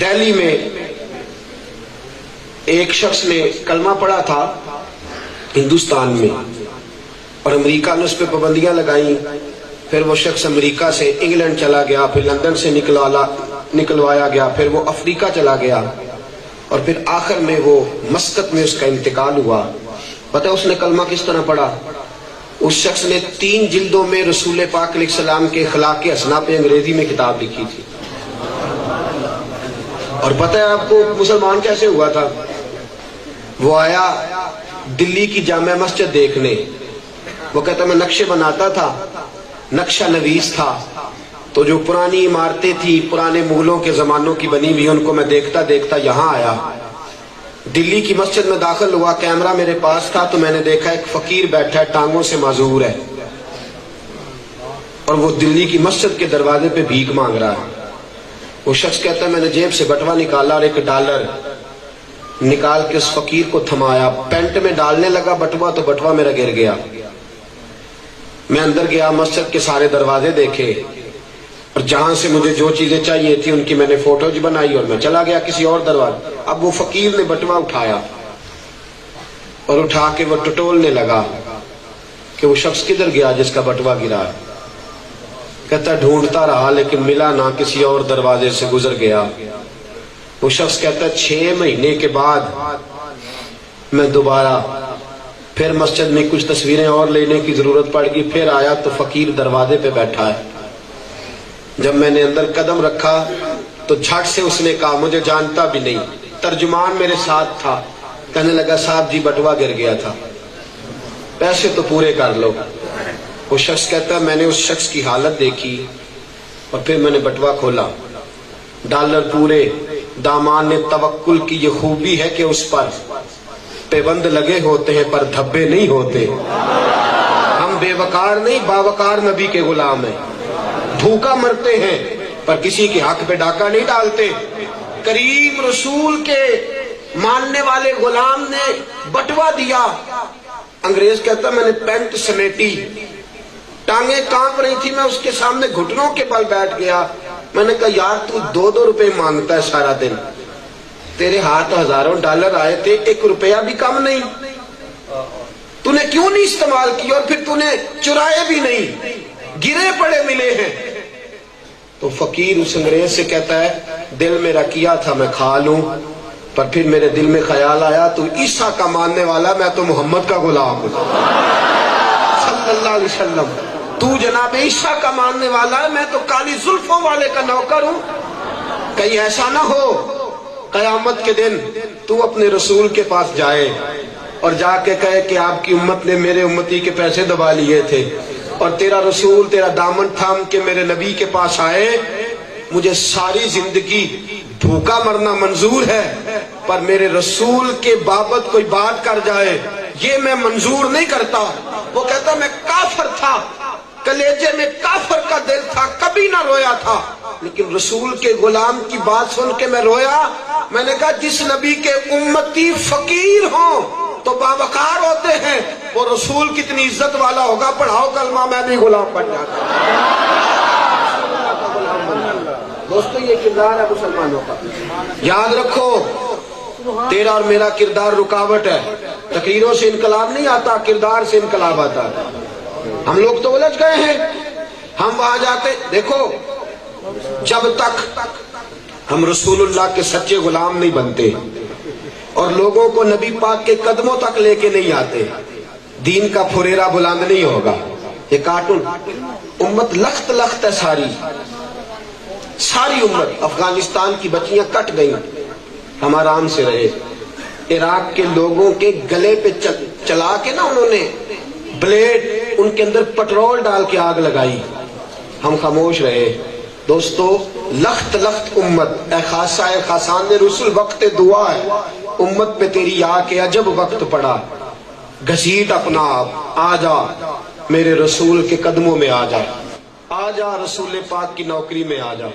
دہلی میں ایک شخص نے کلمہ پڑھا تھا ہندوستان میں، اور امریکہ نے اس پہ پابندیاں لگائیں. پھر وہ شخص امریکہ سے انگلینڈ چلا گیا، پھر لندن سے نکلوایا گیا، پھر وہ افریقہ چلا گیا، اور پھر آخر میں وہ مسقط میں اس کا انتقال ہوا. پتہ اس نے کلمہ کس طرح پڑھا؟ اس شخص نے 3 جلدوں میں رسول پاک علیہ السلام کے اخلاق حسنہ پہ انگریزی میں کتاب لکھی تھی. اور پتہ ہے آپ کو مسلمان کیسے ہوا تھا؟ وہ آیا دلی کی جامع مسجد دیکھنے. وہ کہتا میں نقشے بناتا تھا، نقشہ نویس تھا، تو جو پرانی عمارتیں تھی پرانے مغلوں کے زمانوں کی بنی ہوئی ان کو میں دیکھتا دیکھتا یہاں آیا. دلی کی مسجد میں داخل ہوا، کیمرہ میرے پاس تھا، تو میں نے دیکھا ایک فقیر بیٹھا ہے، ٹانگوں سے معذور ہے، اور وہ دلی کی مسجد کے دروازے پہ بھیک مانگ رہا ہے. وہ شخص کہتا ہے میں نے جیب سے بٹوا نکالا اور $1 نکال کے اس فقیر کو تھمایا، پینٹ میں ڈالنے لگا بٹوا تو بٹوا میرا گر گیا. میں اندر گیا، مسجد کے سارے دروازے دیکھے، اور جہاں سے مجھے جو چیزیں چاہیے تھی ان کی میں نے فوٹوز بنائی، اور میں چلا گیا کسی اور دروازے. اب وہ فقیر نے بٹوا اٹھایا اور اٹھا کے وہ ٹٹولنے لگا کہ وہ شخص کدھر گیا جس کا بٹوا گرا. کہتا ڈھونڈتا رہا لیکن ملا نہ، کسی اور دروازے سے گزر گیا. وہ شخص کہتا 6 مہینے کے بعد میں دوبارہ پھر مسجد میں کچھ تصویریں اور لینے کی ضرورت پڑ گئی، پھر آیا تو فقیر دروازے پہ بیٹھا ہے. جب میں نے اندر قدم رکھا تو جھٹ سے اس نے کہا مجھے جانتا بھی نہیں، ترجمان میرے ساتھ تھا. کہنے لگا صاحب جی بٹوا گر گیا تھا، پیسے تو پورے کر لو. وہ شخص کہتا ہے میں نے اس شخص کی حالت دیکھی اور پھر میں نے بٹوا کھولا، $1 پورے. دامان نے توکل کی یہ خوبی ہے کہ اس پر پیبند لگے ہوتے ہیں پر دھبے نہیں ہوتے. ہم بے وقار نہیں، باوقار نبی کے غلام ہیں. بھوکا مرتے ہیں پر کسی کے حق پہ ڈاکہ نہیں ڈالتے. کریم رسول کے ماننے والے غلام نے بٹوا دیا. انگریز کہتا میں نے پینٹ سمیٹی، ٹانگیں کانپ رہی تھی، میں اس کے سامنے گھٹنوں کے بل بیٹھ گیا. میں نے کہا یار تو $2 مانگتا ہے سارا دن، تیرے ہاتھ ہزاروں $1 آئے تھے، $1 بھی کم نہیں، تو نے کیوں نہیں استعمال کی؟ اور پھر تو نے چرائے بھی نہیں، گرے پڑے ملے ہیں. تو فقیر اس انگریز سے کہتا ہے دل میرا کیا تھا میں کھا لوں، پر پھر میرے دل میں خیال آیا تو عیسیٰ کا ماننے والا، میں تو محمد کا غلام ہوں صلی اللہ علیہ وسلم. تو جناب عیسیٰ کا ماننے والا ہے، میں تو کالی زلفوں والے کا نوکر ہوں. کہیں ایسا نہ ہو قیامت کے دن تو اپنے رسول کے پاس جائے اور جا کے کہے کہ آپ کی امت نے میرے امتی کے پیسے دبا لیے تھے، اور تیرا رسول تیرا دامن تھام کے میرے نبی کے پاس آئے، مجھے ساری زندگی بھوکا مرنا منظور ہے پر میرے رسول کے بابت کوئی بات کر جائے یہ میں منظور نہیں کرتا. وہ کہتا میں کافر تھا، کلیجے میں کافر کا دل تھا، کبھی نہ رویا تھا، لیکن رسول کے غلام کی بات سن کے میں رویا. میں نے کہا جس نبی کے امتی فقیر ہوں تو باوقار ہوتے ہیں، وہ رسول کتنی عزت والا ہوگا. پڑھاؤ کلمہ میں بھی غلام بن جاتا. دوستو یہ کردار ہے مسلمانوں کا. یاد رکھو تیرا اور میرا کردار رکاوٹ ہے. تقریروں سے انقلاب نہیں آتا، کردار سے انقلاب آتا ہے. ہم لوگ تو الجھ گئے ہیں، ہم وہاں جاتے. دیکھو جب تک ہم رسول اللہ کے سچے غلام نہیں بنتے اور لوگوں کو نبی پاک کے قدموں تک لے کے نہیں آتے، دین کا پھریرا بلند نہیں ہوگا. یہ کارٹون امت لخت لخت ہے، ساری امت. افغانستان کی بچیاں کٹ گئیں، ہم آرام سے رہے. عراق کے لوگوں کے گلے پہ چلا کے نا انہوں نے بلیڈ، ان کے اندر پٹرول ڈال کے آگ لگائی، ہم خاموش رہے. دوستو لخت لخت امت، اے خاصہ اے خاصان رسول، وقت دعا ہے امت پہ تیری آ کے عجب وقت پڑا. گھسیٹ اپنا آپ، آ جا میرے رسول کے قدموں میں، آ جا رسول پاک کی نوکری میں، آ جا.